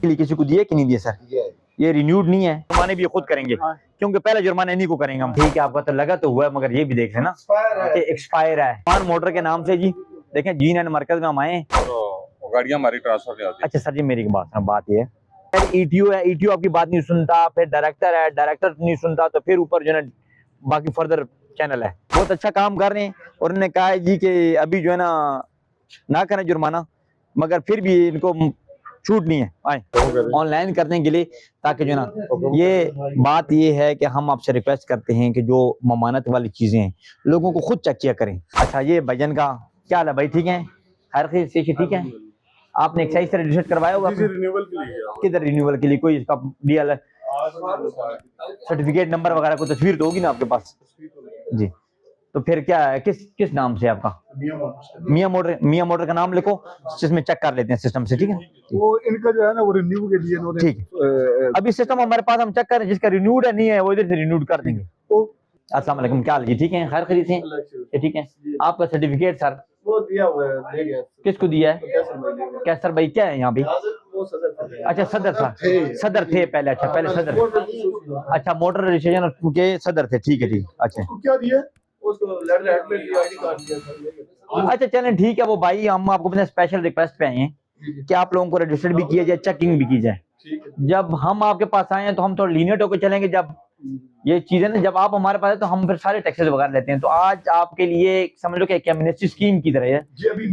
लिए किसी को दिए कि नहीं दिए सर? ये रिन्यूड नहीं है, जुर्माने भी खुद करेंगे क्योंकि पहले जुर्माना इन्हीं को करेंगे हम। ठीक है, आपका तो लगा तो हुआ है, मगर ये भी देख लेना कि एक्सपायर है। पान मोटर के नाम से जी देखें, जीन एंड मरकज में हम आए तो गाड़ियां हमारी ट्रांसफर नहीं होती। अच्छा सर जी, मेरी बात ये है, ईटीओ है, ईटीओ आपकी बात नहीं सुनता, फिर डायरेक्टर है, डायरेक्टर नहीं सुनता, तो फिर ऊपर जो है ना बाकी फर्दर चैनल है। बहुत अच्छा काम कर रहे हैं और उन्होंने कहा है जी कि अभी जो है ना करें जुर्माना, मगर फिर भी इनको छूट नहीं है, आए ऑनलाइन करने के लिए, ताकि जो ना ये बात ये है कि हम आपसे रिक्वेस्ट करते हैं कि जो ममानत वाली चीजें हैं लोगों को खुद चेक किया करें। अच्छा, ये भजन का क्या हाल है भाई? ठीक है, हर चीज ठीक है। आपने एक्साइज से रजिस्टर करवाया होगा? रिन्यूअल के लिए किधर रिन्यूअल के लिए? कोई इसका डीएल सर्टिफिकेट नंबर वगैरह को तस्वीर तो होगी ना आपके पास जी? तो फिर क्या है, किस नाम से आपका? मियां मोटर का नाम लिखो, जिसमें चेक कर लेते हैं सिस्टम से। ठीक है, वो इनका जो है ना वो रिन्यू के लिए इन्होंने ठीक। अभी सिस्टम हमारे पास, हम चेक करें, जिसका रिन्यूड है नहीं है वो इधर से रिन्यूड कर देंगे। अस्सलाम वालेकुम, क्या हाल जी? ठीक है, खैर खरीद से? ठीक है, आपका सर्टिफिकेट सर वो दिया हुआ है, किसको दिया है? कैसर भाई क्या है यहाँ पे? अच्छा, सदर था, सदर थे पहले। अच्छा, पहले सदर, अच्छा मोटर रजिस्ट्रेशन के सदर थे। ठीक है, ठीक। अच्छा, क्या दिया उसको? लेटर हेड में दिया, आईडी कार्ड दिया। अच्छा चलें, ठीक है। वो भाई हम आपको अपने स्पेशल रिक्वेस्ट पे आए हैं कि आप लोगों को रजिस्टर्ड भी किया जाए, चेकिंग भी की जाए। जब हम आपके पास आए हैं तो हम थोड़ा लीनियट होकर चलेंगे। जब ये चीजें ना, जब आप हमारे पास है तो हम फिर सारे टैक्सेस वगैरह लेते हैं। तो आज आपके लिए समझ लो कि एमनेस्टी स्कीम की तरह है,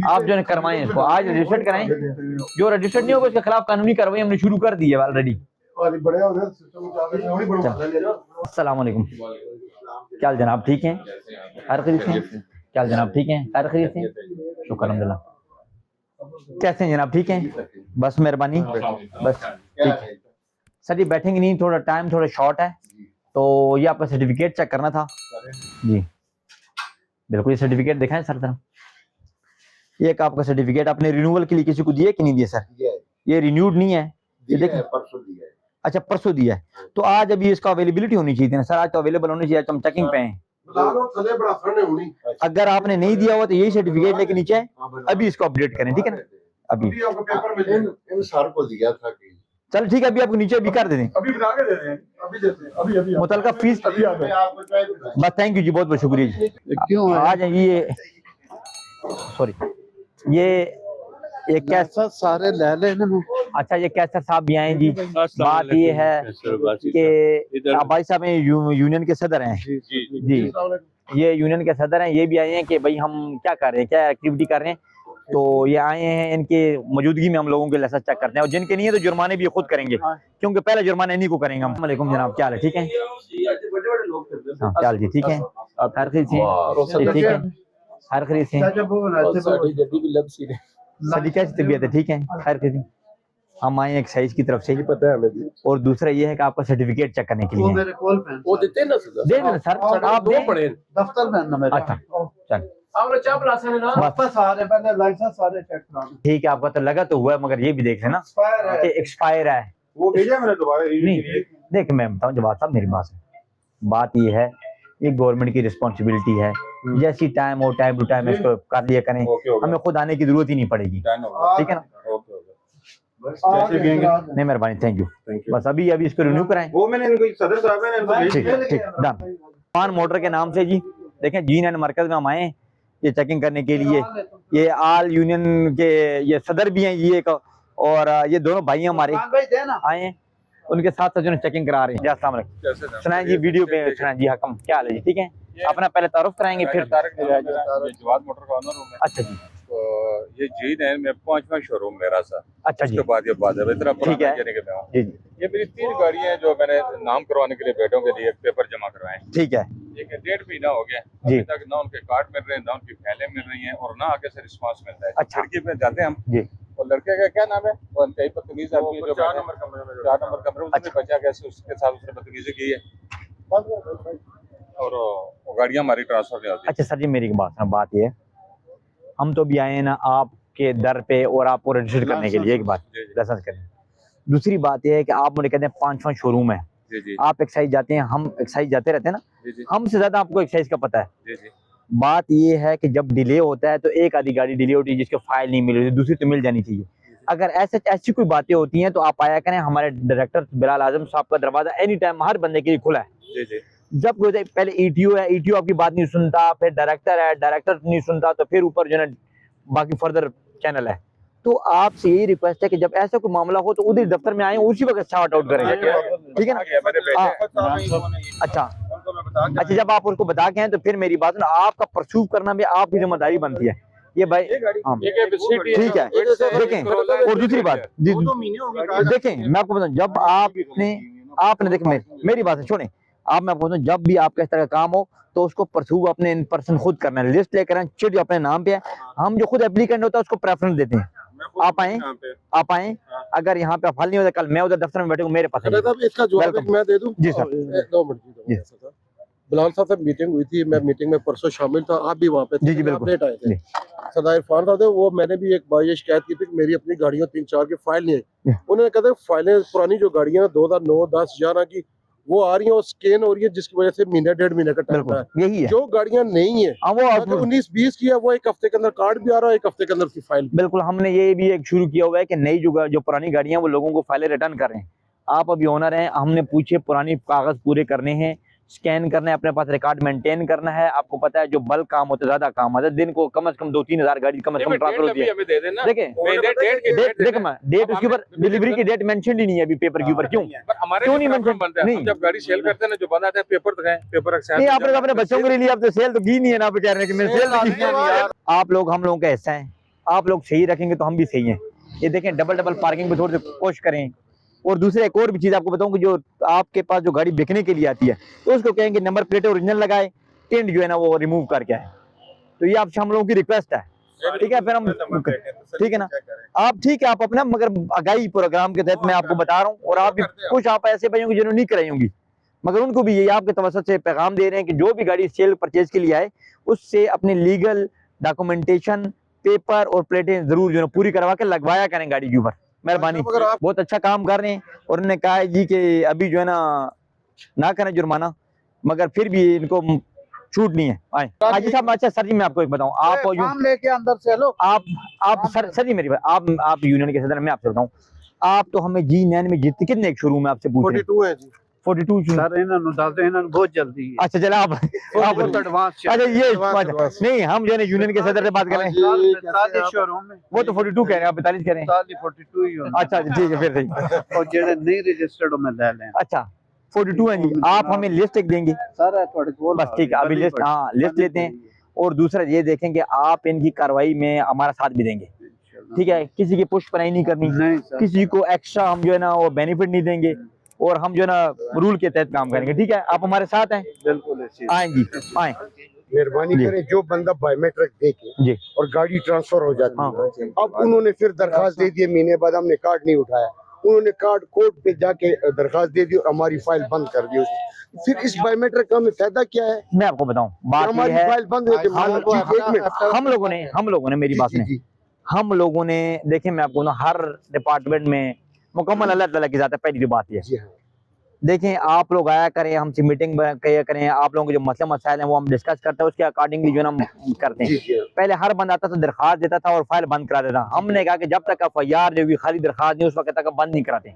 आप जो है करवाएं इसको, आज रजिस्टर्ड कराएं। जो रजिस्टर्ड नहीं होगा उसके खिलाफ कानूनी कार्रवाई हमने शुरू कर दी है ऑलरेडी। अस्सलाम वालेकुम, क्या हाल जनाब? ठीक है, हर खरीद से? क्या हाल जनाब? ठीक है, हर खरीद से? शुक्र अल्हम्दुलिल्लाह। कैसे हैं जनाब? ठीक है, बस मेहरबानी, बस ठीक है सर। ये बैठेंगे नहीं, थोड़ा टाइम थोड़ा शॉर्ट है, तो ये आपका सर्टिफिकेट चेक करना था जी। बिल्कुल, ये सर्टिफिकेट दिखाएं सर तरफ। ये एक आपका सर्टिफिकेट आपने रिन्यूअल के लिए किसी को दिए कि नहीं दिए सर? ये रिन्यूड नहीं है, ये देखिए परसों दिया है। अच्छा, परसों दिया है। तो आज अभी इसका अवेलेबिलिटी होनी चाहिए थी ना सर, आज तो अवेलेबल होनी चाहिए, आज हम चेकिंग पे हैं। अगर आपने नहीं दिया हुआ तो यही सर्टिफिकेट लेके नीचे अभी इसको अपडेट करें, ठीक है ना? अभी आपको पेपर में इन सर को दिया था कि चल ठीक है, अभी आपको नीचे अभी कर दे दें, अभी बना के दे दें, अभी देते हैं, अभी मुतलका फीस अभी आ गए। बस। थैंक यू जी, बहुत बहुत शुक्रिया जी। क्यों आज ये सॉरी, ये कैसा सारे ले लेने में? अच्छा, ये कैसर साहब भी आए जी। बात ये है कि भाई साहब यूनियन के सदर हैं जी, ये यूनियन के सदर हैं। ये भी आए हैं कि भाई हम क्या कर रहे हैं, क्या एक्टिविटी कर रहे हैं। तो ये आए हैं, इनके मौजूदगी में हम लोगों के लाइसेंस चेक करते हैं, और जिनके नहीं है तो जुर्माने भी खुद करेंगे क्योंकि पहले जुर्माना इन्हीं को करेंगे हम। वालेकुम जनाब, क्या हाल है? ठीक है, हाँ क्या हाल जी? ठीक है, हर खरीद से? ठीक है, हर खरीद से? सदी कैसी तबीयत है? ठीक है, खैर खरीद। हम आए एक्साइज की तरफ से, पता है हमें। और दूसरा ये है कि आपका सर्टिफिकेट चेक करने के लिए मेरे कॉल पे वो देते हैं ना दे देना सर, आप दो दें। पड़े दफ्तर में ना मेरे। अच्छा चल आपने चाप लासा है ना, वापस सारे पहले लाइसेंस सारे चेक कराने। ठीक है, आपका तो लगा तो हुआ है, मगर ये भी देख लेना कि एक्सपायर है। वो भेजा मैंने दोबारा नहीं देख, मैं बताऊं जवाब साहब, मेरी बात ये है, ये गवर्नमेंट की रिस्पॉन्सिबिलिटी है। जैसी टाइम हो, टाइम टू टाइम इसको कर लिया करें, हमें खुद आने की जरूरत ही नहीं पड़ेगी, ठीक है ना? नहीं मेहरबानी, थैंक यू। बस अभी इसको रिन्यू कराएं। वो मैंने इनको सदर साहब ने इनको भेज ठीक है, ठीक डन। पान मोटर के नाम से जी देखें, जीन एंड मरकज में हम आए ये चेकिंग करने के लिए। ये आल यूनियन के ये सदर भी हैं जी एक, और ये दोनों भाई हमारे आए हैं, उनके साथ साथ जो चेकिंग करा रहे हैं। अस्सलाम वालेकुम, सुनाएं जी वीडियो पे सुनाएं जी। हकम क्या हाल है जी? ठीक है, अपना पहले तारुफ कराएंगे फिर। जवाद मोटर का ऑनर हूं मैं। अच्छा जी, तो ये जीन है, मैं 5वां शोरूम मेरा सा। अच्छा जी, उसके बाद ये बात है इतना ठीक है पुराना के मैं हूं। जी जी, ये मेरी 3 गाड़ियां हैं जो मैंने नाम करवाने के लिए बेटों के लिए पेपर जमा करवाए। ठीक है एक 1.5 महीना हो गया, जी। अभी तक ना उनके कार्ड मिल रहे हैं, ना उनकी फाइलें मिल रही हैं, और ना आगे से रिस्पांस मिलता है। अच्छा। खिड़की पे जाते हैं हम, जी, और लड़के का क्या नाम है, वो इंतहाई बदतमीज आदमी है जो 4 नंबर कमरे में उसमें बचा गया, उसके साथ उसने बदतमीजी की है, और वो गाड़ियां हमारी ट्रांसफर नहीं होती। अच्छा सर जी, मेरी बात ये है, हम तो भी आए हैं ना आपके दर पे, और आपको रजिस्टर करने के लिए, एक बात लाइसेंस करने। दूसरी बात यह है कि आप मुझे कहते हैं 5वां शोरूम है, जी जी आप एक्साइज जाते हैं, हम एक्साइज जाते रहते हैं ना, जी जी हमसे ज्यादा आपको एक्साइज का पता है। जी जी बात ये है कि जब डिले होता है तो एक आधी गाड़ी डिले होती है जिसको फाइल नहीं मिल रही, दूसरी तो मिल जानी चाहिए। अगर ऐसी कोई बातें होती हैं तो आप आया करें, हमारे डायरेक्टर बिलाल आजम साहब का दरवाजा एनी टाइम हर बंदे के लिए खुला है। जी जी। जब कोई पहले ईटीओ है, ईटीओ आपकी बात नहीं सुनता, फिर डायरेक्टर है, डायरेक्टर नहीं सुनता, तो फिर ऊपर जो है बाकी फर्दर चैनल है। तो आपसे यही रिक्वेस्ट है कि जब ऐसा कोई मामला हो तो उधर दफ्तर में आए, उसी वक्त सॉर्ट आउट करें, ठीक है ना? अच्छा, जब आप उसको बता के हैं तो फिर मेरी बात ना, आपका परसूव करना भी आपकी जिम्मेदारी बनती है। ये भाई हाँ, ठीक है। देखें, और दूसरी बात देखें, मैं आपको बताऊं, जब आपने देखें, मेरी बात छोड़ें, आप मैं आपको बताऊं, जब भी आपका इस तरह का काम हो तो उसको परसूव अपने इन पर्सन खुद करना है, लिस्ट लेकर चिट जो अपने नाम पे है। हम जो खुद एप्लीकेंट होता है उसको प्रेफरेंस देते हैं। आप आए, अगर यहाँ पे हल नहीं होता, कल मैं उधर दफ्तर में बैठूंगा, मेरे पास इसका जवाब मैं दे दूं? जी सर। 2 मिनट बिलाल साहब से मीटिंग हुई थी, मैं मीटिंग में परसों शामिल था, आप भी वहाँ पे जी बिल्कुल लेट आए थे। सरदार इरफान साहब थे, वो मैंने भी एक बार ये शिकायत की थी कि मेरी अपनी गाड़ियों 3-4 की फाइल नहीं आई। उन्होंने कहा था फाइलें पुरानी जो गाड़ियां 2009, 10, 11 की वो आ रही है और स्कैन हो रही है, जिसकी वजह से महीने 1.5 महीने का टाइम है। यही है जो गाड़ियां नहीं है वो 19-20 की है, वो 1 हफ्ते के अंदर कार्ड भी आ रहा है, 1 हफ्ते के अंदर उसकी फाइल। बिल्कुल, हमने ये भी एक शुरू किया हुआ है कि नई जो पुरानी गाड़ियां वो लोगों को फाइलें रिटर्न कर रहे हैं। आप अभी ओनर हैं, हमने पूछे पुरानी कागज पूरे करने हैं, स्कैन करना है, अपने पास रिकॉर्ड मेंटेन करना है। आपको पता है जो बल्क काम होता है, ज्यादा काम होता है, दिन को कम से कम 2-3 हजार गाड़ी कम से कम ट्रांसफर होती है। देखें डेट उसके ऊपर डिलीवरी की डेट मेंशन ही नहीं है अभी पेपर के ऊपर। क्यों नहीं मेंशन? नहीं, जब गाड़ी सेल करते हैं ना, जो बंद आता है पेपर दिखाएं, पेपर नहीं, आपने अपने बच्चों के लिए आप तो सेल तो की नहीं है ना, आप कह रहे हैं कि मैं सेल नहीं की। आप लोग हम लोगों का हिस्सा है, आप लोग सही रखेंगे तो हम भी सही हैं। ये देखें, डबल पार्किंग पे थोड़ी कोशिश करें। और दूसरे एक और भी चीज आपको बताऊं कि जो आपके पास जो गाड़ी बिकने के लिए आती है तो उसको कहेंगे नंबर प्लेट ओरिजिनल लगाए, टेंट जो है ना वो रिमूव करके आए। तो ये आपसे हम लोगों की रिक्वेस्ट है, ठीक है? फिर हम ठीक है ना, आप ठीक है, आप अपना मगर आगाही प्रोग्राम के तहत मैं आपको बता रहा हूँ। और आप भी कुछ आप ऐसे भाई होंगे जिन्होंने नहीं कराई होंगी, मगर उनको भी ये आपके तवज्जो से पैगाम दे रहे हैं कि जो भी गाड़ी सेल परचेज के लिए आए उससे अपने लीगल डॉक्यूमेंटेशन, पेपर और प्लेटें जरूर जो है पूरी करवा के लगवाया करें गाड़ी के ऊपर। मेहरबानी, बहुत अच्छा काम कर रहे हैं। और उन्होंने कहा है जी कि अभी जो है ना करें जुर्माना, मगर फिर भी इनको छूट नहीं है। आए हाजी साहब। अच्छा सर जी, मैं आपको एक बताऊं, आप लेके अंदर से लो, आप सर जी मेरी बात, आप यूनियन के सदर, मैं आपसे बताऊं, आप तो हमें G9 में जीतते कितने एक शुरू में आपसे पूछ रहे हैं? 42 है जी। 42 सर इन्होंने दस दे, इन्होंने बहुत जल्दी है। अच्छा चला आप एडवांस। अच्छा ये नहीं, हम जो है यूनियन के सदर से बात कर रहे हैं। शोरूम में वो तो 42 कह रहे हैं, आप 42 कह रहे हैं। 42 ही होना। अच्छा ठीक है, फिर सही। और जेडे नहीं रजिस्टर्ड में ले लें। अच्छा 42 है जी। आप हमें लिस्ट एक देंगे? सर थोड़े बोल बस ठीक है, अभी लिस्ट, हाँ लिस्ट लेते हैं। और दूसरा ये देखें कि आप इनकी कार्रवाई में हमारा साथ भी देंगे, ठीक है? किसी की पुष्पनाई नहीं करनी, किसी को एक्स्ट्रा हम जो है ना वो बेनिफिट नहीं देंगे, और हम जो है ना रूल के तहत काम करेंगे, ठीक है? आप हमारे साथ हैं? बिल्कुल आएंगी, आए। मेहरबानी करें, जो बंदा बायोमेट्रिक देके जी और गाड़ी ट्रांसफर हो जाती हाँ। है, अब उन्होंने फिर दरखास्त दे दी, महीने बाद हमने कार्ड नहीं उठाया, उन्होंने कार्ड कोर्ट पे जाके दरखास्त दे दी और हमारी फाइल बंद कर दी। फिर इस बायोमेट्रिक का हमें फायदा क्या है? मैं आपको बताऊं, बात हमारी ये है, फाइल बंद है कि हम लोगों ने मेरी बात सुने, हम लोगों ने देखें, मैं आपको हर डिपार्टमेंट में मुकम्मल अल्लाह ताला की जात है। पहली बात ये देखें, आप लोग आया करें, हमसे मीटिंग किया करें, आप लोगों के जो मसले मसाइल हैं वो हम डिस्कस करते हैं, उसके अकॉर्डिंगली जो है ना करते हैं। पहले हर बंदा आता था दरखास्त देता था और फाइल बंद करा देता। हमने कहा कि जब तक FIR जो भी खाली दरखास्त नहीं उस वक्त तक बंद नहीं कराते।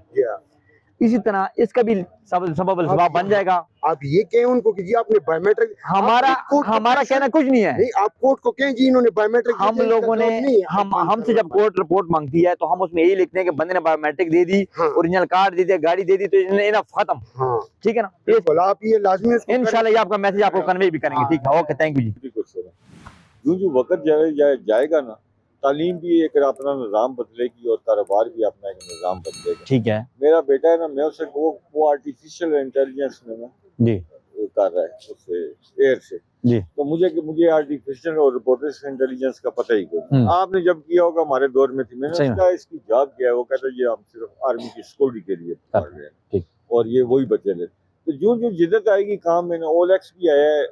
इसी तरह इसका भी सबब बन जाएगा। आप ये कहें उनको कि जी आपने बायोमेट्रिक, हमारा कहना कुछ नहीं है। नहीं, आप कोर्ट को कहें जी इन्होंने बायोमेट्रिक, हम लोगों ने हमसे जब कोर्ट रिपोर्ट मांगती है तो हम उसमें यही लिखते हैं कि बंदे ने बायोमेट्रिक दे दी, ओरिजिनल कार्ड दे दिया, गाड़ी दे दी, तो इनफ खत्म। ठीक है ना? आप ये लाजमी इंशाल्लाह ये आपका मैसेज आपको कन्वे भी करेंगे। ठीक है, ओके, थैंक यू जी। जो वक्त जाएगा ना, तालीम भी एक अपना निज़ाम बदलेगी और कारोबार भी अपना एक निज़ाम बदलेगा। ठीक है, मेरा बेटा है ना, मैं उससे वो आर्टिफिशियल इंटेलिजेंस में ना जी कर रहा है उससे एयर से जी। तो मुझे आर्टिफिशियल और रोबोटिक्स इंटेलिजेंस का पता ही कोई। आपने जब किया होगा हमारे दौर में थी, मैंने उसका इसकी जॉब किया है, वो कहता है ये हम सिर्फ आर्मी की सिक्योरिटी के लिए पढ़ रहे हैं और ये वही बचे रहे। तो जो जिद्दत आएगी काम में ना, OLX भी आया है,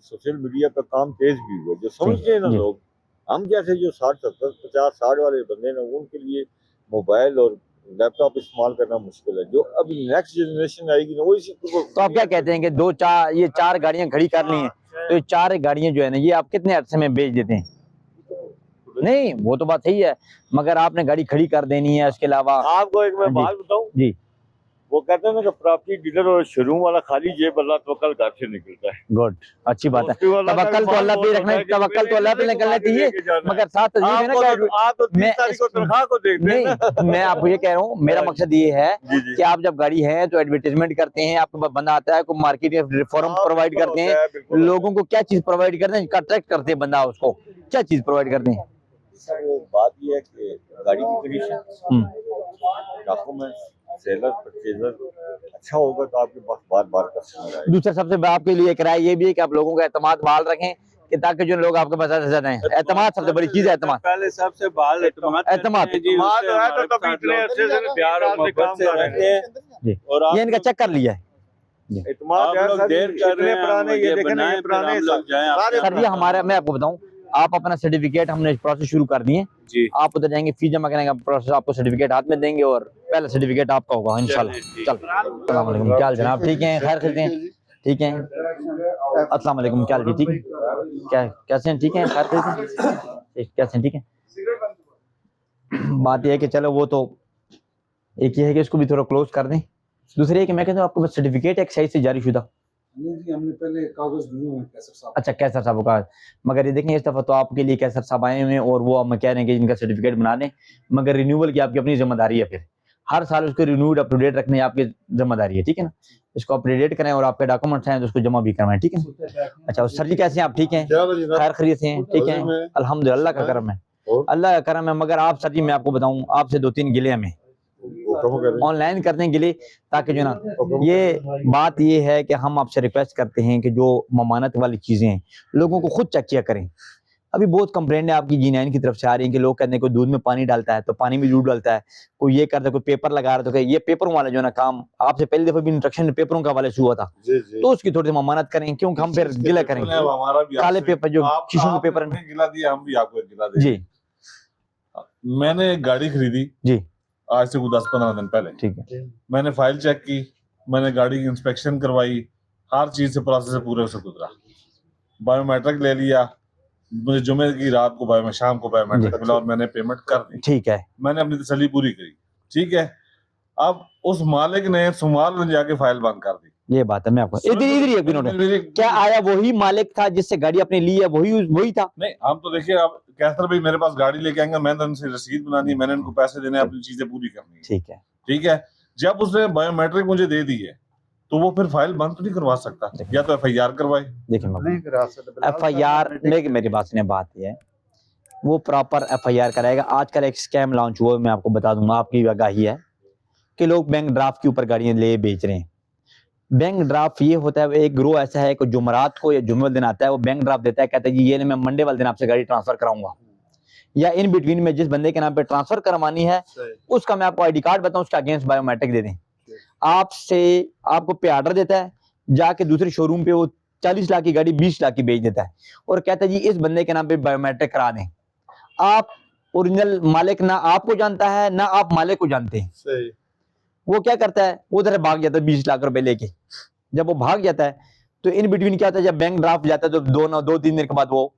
सोशल मीडिया का काम तेज भी हुआ, जो समझते हैं ना लोग, हम जैसे जो 60, 70, 50, 60 वाले बंदे ना, उनके लिए मोबाइल और लैपटॉप इस्तेमाल करना मुश्किल है। जो अभी नेक्स्ट जनरेशन आएगी ना, वो इसी तो आप क्या कहते हैं कि ये 4 गाड़ियां खड़ी कर ली हैं, तो ये 4 गाड़ियां जो है ना, ये आप कितने अर्से में बेच देते हैं? नहीं वो तो बात सही है, मगर आपने गाड़ी खड़ी कर देनी है, उसके अलावा आपको एक मैं जी। बात बताऊं, जी वो कहते हैं ना कि प्रॉपर्टी डीलर और शोरूम वाला खाली जेब अल्लाह तवक्कल घर से निकलता है। गुड, अच्छी बात है। दोस्ती वाला का तवक्कल तो ईमान अल्लाह पे बहुत रखना, होता है कि तवक्कल तो अल्लाह पे मैंने निकलना चाहिए, लेके जाना है। मगर साथ ये है ना आप तो 30 मैं तारीख को तनख्वाह को देखते हैं ना। नहीं, मैं आपको ये कह रहा हूँ, मेरा मकसद ये है जी जी कि आप जब गाड़ी है तो एडवर्टाइजमेंट करते हैं, आपके पास बंदा आता है, को मार्केट में फॉर्म प्रोवाइड करते हैं, बिल्कुल लोगों को क्या चीज प्रोवाइड करते हैं, अट्रैक्ट करते हैं बंदा, उसको क्या चीज प्रोवाइड करते हैं। सर वो बात ये है कि गाड़ी की कंडीशन, डॉक्यूमेंट्स, सेलर परचेजर अच्छा होगा तो आपके पास बार बार कस्टमर आएगा। दूसरा सबसे आपके लिए एक राय ये भी है कि आप लोगों का एतमाद बहाल रखें, कि ताकि जो लोग आपके पास ज्यादा हैं, एतमाद सबसे बड़ी चीज है, एतमाद पहले सबसे बाल एतमाद एतमाद। करते हैं जी, बात उससे है तो हमारे तभी साथ इतने लोग अच्छे से प्यार और मोहब्बत से रहते हैं। जी, और आप ये इनका चेक कर लिया है। इत्मीनान आप यार लोग सर, देर कर रहे इतने हैं, पुराने ये ये देखें ना, बनाएं, ये फिर पुराने हम लोग जाएं सारे अपने सर जी हमारा, मैं आपको बताऊं, आप अपना सर्टिफिकेट, हमने प्रोसेस शुरू कर दिए, जी। आप उधर जाएंगे, फीस जमा करने का प्रोसेस, आपको सर्टिफिकेट हाथ में देंगे और पहला सर्टिफिकेट आपका होगा इंशाल्लाह। चल, अस्सलाम वालेकुम, क्या हाल जनाब, ठीक हैं, खैर खरीदते हैं, ठीक हैं, अस्सलाम वालेकुम, क्या हाल जी, ठीक है, क्या कैसे हैं, ठीक हैं, खैर खरीदते हैं, कैसे हैं, ठीक है। बात यह है कि चलो वो तो एक ये है कि इसको भी थोड़ा क्लोज कर दें, दूसरी है कि मैं कहता हूँ आपको सर्टिफिकेट एक्साइज से जारी शुदा। नहीं जी, हमने पहले कागज दिए हुए हैं कैसर साहब। अच्छा, कैसर साहब का, मगर ये देखें इस दफा तो आपके लिए कैसर साहब आए हुए हैं और वो हम कह रहे हैं कि इनका सर्टिफिकेट बना दें, मगर रिन्यूअल की आपकी अपनी जिम्मेदारी है, फिर हर साल उसको रिन्यूड अप टू डेट रखने आपकी जिम्मेदारी है, ठीक है ना, इसको अपडेट करें और आपके डॉक्यूमेंट्स हैं तो उसको जमा भी करवाएं, ठीक है। अच्छा सर जी कैसे हैं आप, ठीक हैं, खैर खैरियत से हैं, ठीक हैं, अल्हम्दुलिल्लाह का करम है, अल्लाह का करम है। मगर आप सर जी मैं आपको बताऊं, आपसे 2-3 गिले हमें ऑनलाइन करने के लिए, ताकि जो ना ये बात ये है कि हम आपसे रिक्वेस्ट करते हैं कि जो ममानत वाली चीजें हैं लोगों को खुद चेक किया करें। अभी बहुत कंप्लेंट है आपकी G9 की तरफ से आ रही है कि लोग कहते हैं कोई दूध में पानी डालता है तो पानी में दूध डालता है, कोई ये करता है, कोई पेपर लगा रहा है, तो ये पेपरों वाला जो ना काम आपसे पहली दफा भी इंस्ट्रक्शन पेपरों का हवाले से हुआ था, तो उसकी थोड़ी सी ममानत करें, क्योंकि हम फिर गिला करेंगे, हमारा भी काले पेपर जो शीशों के पेपर आपने गिला दिया, हम भी आपको गिला दें। जी मैंने एक गाड़ी खरीदी जी, आज से कुछ 10-15 दिन पहले, ठीक है, मैंने फाइल चेक की, मैंने गाड़ी की इंस्पेक्शन करवाई, हर चीज से प्रोसेस से पूरे से गुजरा, बायोमेट्रिक ले लिया, मुझे जुमे की रात को शाम को बायोमेट्रिक मिला और मैंने पेमेंट कर दी, ठीक है, मैंने अपनी तसल्ली पूरी करी, ठीक है। अब उस मालिक ने सुमाल में जाके फाइल बंद कर दी। ये बात है, मैं आपको इधर ही एक मिनट, क्या आया वही मालिक था जिससे गाड़ी अपने ली है, वही था? नहीं, हम तो देखिए, अब कैसर भाई मेरे पास गाड़ी लेके आएंगे, मैंने उनसे रसीद बनानी है, मैंने उनको पैसे देने, अपनी चीजें पूरी करनी है, ठीक है, ठीक है। जब उसने बायोमेट्रिक मुझे दे दी है तो वो फिर फाइल बंद तो नहीं करवा सकता, या तो FIR करवाए। देखिए नहीं करा सकते। FIR मेरी बात सुनिए, बात ये है वो प्रॉपर FIR कराएगा। आजकल एक स्कैम लॉन्च हुआ है, मैं आपको बता दूंगा, आपकी आगाही है कि लोग बैंक ड्राफ्ट के ऊपर गाड़ियां ले बेच रहे हैं। बैंक ड्राफ्ट ये होता है, एक ग्रोह ऐसा है कि जुमरात को या जुम्मे वाले दिन आता है, वो बैंक ड्राफ्ट देता है, कहता है जी ये मैं मंडे वाले दिन आपसे गाड़ी ट्रांसफर कराऊंगा, या इन बिटवीन में जिस बंदे के नाम पे ट्रांसफर करवानी है उसका मैं आपको ID कार्ड बताऊं, उसका अगेंस्ट बायोमेट्रिक दे दें, आपसे आपको पे ऑर्डर देता है, जाके दूसरे शोरूम पे वो 40 लाख की गाड़ी 20 लाख की बेच देता है और कहता है जी इस बंदे के नाम पे बायोमेट्रिक करा दें। आप ओरिजिनल मालिक ना आपको जानता है ना आप मालिक को जानते हैं। सही। वो क्या करता है, वो उधर भाग जाता है 20 लाख रुपए लेके। जब वो भाग जाता है तो इन बिटवीन क्या होता है, जब बैंक ड्राफ्ट जाता है तो 2-3 दिन के बाद वो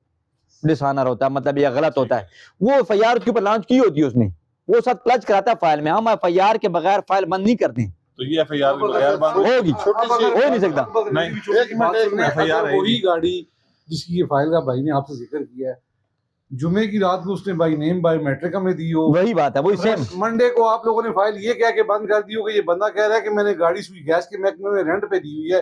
डिसऑनर होता है, मतलब ये गलत होता है। वो FIR उसके ऊपर लॉन्च की होती है उसने, वो सब प्लज कराता है फाइल में। हम FIR के बगैर फाइल बंद नहीं करते हैं, तो ये FIR के बगैर बंद होगी, हो नहीं सकता। नहीं, FIR है वही गाड़ी जिसकी ये फाइल का भाई ने आपसे जिक्र किया है, जुमे की रात को उसने बाई नेम बायोमेट्रिक हमें दी हो, वही बात है, वही सेम। मंडे को आप लोगों ने फाइल ये कह के बंद कर दी हो कि ये बंदा कह रहा है कि मैंने गाड़ी सुई गैस के महकमे में रेंट पे दी हुई है,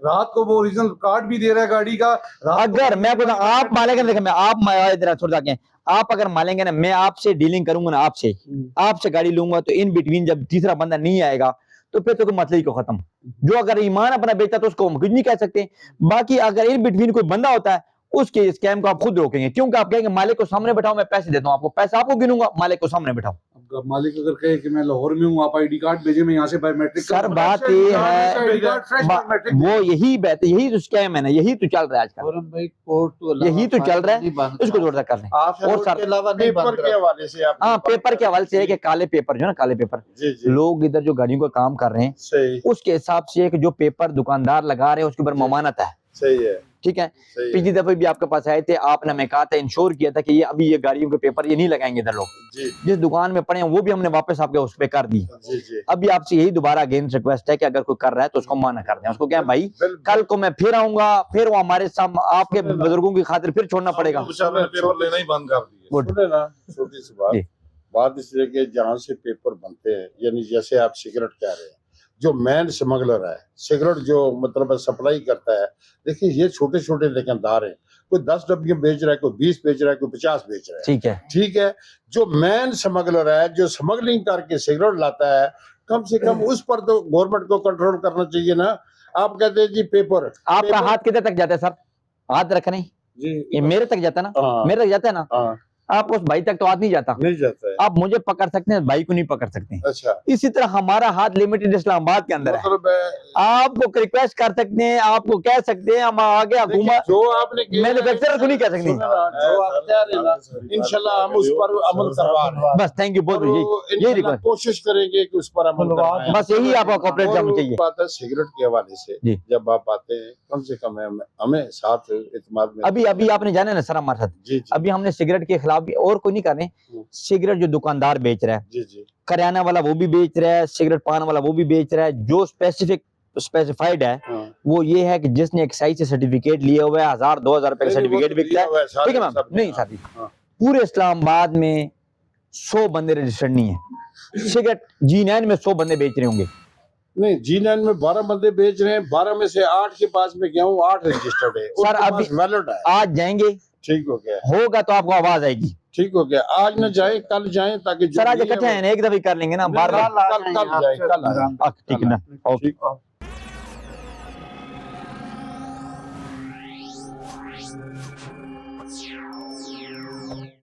रात को वो ओरिजिनल कार्ड भी दे रहा है गाड़ी का। अगर मैं आपको आप मालेंगे, देखिए मैं आप इधर छोड़ जाके, आप अगर मालेंगे ना, मैं आपसे डीलिंग करूंगा ना, आपसे गाड़ी लूंगा, तो इन बिटवीन जब तीसरा बंदा नहीं आएगा तो फिर तो मसले ही को खत्म। जो अगर ईमान अपना बेचता तो उसको हम कुछ नहीं कह सकते। बाकी अगर इन बिटवीन कोई बंदा होता है उसके स्कैम को आप खुद रोकेंगे, क्योंकि आप कहेंगे मालिक को सामने बैठाओ, मैं पैसे देता हूं आपको, पैसा आपको गिनूंगा, मालिक को सामने बैठाओ। मालिक अगर कहे कि मैं लाहौर में हूँ, आप ID कार्ड भेजे, मैं यहाँ से बायोमेट्रिक। सर बात ये है, वो यही बात, यही तो स्कैम है ना, यही तो चल रहा है आजकल, भाई कोर्ट तो यही तो चल रहा है, इसको जोड़ता कर लें। और सर पेपर के हवाले से आप, हाँ, पेपर के हवाले से है कि काले पेपर जो ना, काले पेपर लोग इधर जो गाड़ियों का काम कर रहे हैं सही, उसके हिसाब से कि जो पेपर दुकानदार लगा रहे हैं उसके ऊपर ममानत है, सही है, ठीक है। सही है। पिछली दफे भी आपके पास आए थे, आपने हमें कहा था, इंश्योर किया था कि ये अभी ये गाड़ियों के पेपर ये नहीं लगाएंगे इधर लोग, जी जिस दुकान में पड़े हैं वो भी हमने वापस आपके उस पे कर दी। जी जी अभी आपसे यही दोबारा अगेन रिक्वेस्ट है कि अगर कोई कर रहा है तो उसको मना कर दें, उसको क्या भाई बिल्कुल। कल को मैं फिर आऊंगा, फिर वो हमारे सामने आपके बुजुर्गों की खातिर फिर छोड़ना पड़ेगा। बेचारों ने पेपर लेना ही बंद कर दिया। गुड। सुने ना, छोटी सी जी। बात इसलिए कि जहाँ से पेपर बनते हैं, यानी जैसे आप सिगरेट कह रहे हैं, जो मैन स्मगलर है, सिगरेट जो मतलब सप्लाई करता है, देखिए ये छोटे छोटे दुकानदार हैं, कोई 10 डब्बियां बेच रहा है, कोई 20 बेच रहा है, कोई 50 बेच रहा है, ठीक है, ठीक है। जो मैन स्मगलर है, जो स्मगलिंग करके सिगरेट लाता है, कम से कम उस पर तो गवर्नमेंट को कंट्रोल करना चाहिए ना। आप कहते हैं जी पेपर, आपका हाथ किधर तक जाता है सर? हाथ रखने जी ये मेरे तक जाता है ना, हाँ मेरे तक जाता है ना, हाँ आप उस भाई तक तो हाथ नहीं जाता। मिल जाता है। आप मुझे पकड़ सकते हैं, भाई को नहीं पकड़ सकते। अच्छा, इसी तरह हमारा हाथ लिमिटेड इस्लामाबाद के अंदर है, मतलब आपको रिक्वेस्ट कर सकते हैं, आपको कह सकते हैं, हम आगे हुकूमत जो आपने किया है, मैन्युफैक्चरर को नहीं कह सकते। सुनो ना, जो आप कह रहे हैं ना, इंशाल्लाह हम उस पर अमल करवा रहे हैं। बस थैंक यू, बहुत और यही इंशाल्लाह रिक्वेस्ट, कोशिश करेंगे कि उस पर अमल करवाएं। बस यही आपका कॉपरेट और हमें चाहिए। बात है सिगरेट के हवाले से, जी। जब आप आते हैं कम से कम हमें साथ इत्मीनान में अभी अभी आपने जाना है ना सर हमारे साथ, जी जी अभी हमने सिगरेट के खिलाफ भी और कोई नहीं कर रहे, सिगरेट जो दुकानदार बेच रहा है, जी जी करियाना वाला वो भी बेच रहा है, सिगरेट पान वाला वो भी बेच रहा है, जो स्पेसिफाइड है हाँ। वो ये है कि जिसने एक्साइज से सर्टिफिकेट लिए हुए 1000-2000 रुपए का सर्टिफिकेट बिकता है, ठीक है मैम। नहीं साथी, हाँ। पूरे इस्लामाबाद में 100 बंदे रजिस्टर्ड नहीं है, सिगरेट G9 में 100 बंदे बेच रहे होंगे। नहीं, G9 में 12 बंदे बेच रहे हैं, 12 में से 8 के पास में गया हूँ, 8 रजिस्टर्ड है, सर, उसके अभी पास वैलिड है। आज जाएंगे, ठीक हो गया, होगा तो आपको आवाज आएगी। ठीक हो गया। आज न जाए कल जाए, ताकि जो सर आज नहीं है इकट्ठे हैं ना, एक दफे कर लेंगे ना, बार बार। कल जाए, कल आए। ठीक है ना, ओके। ठीक।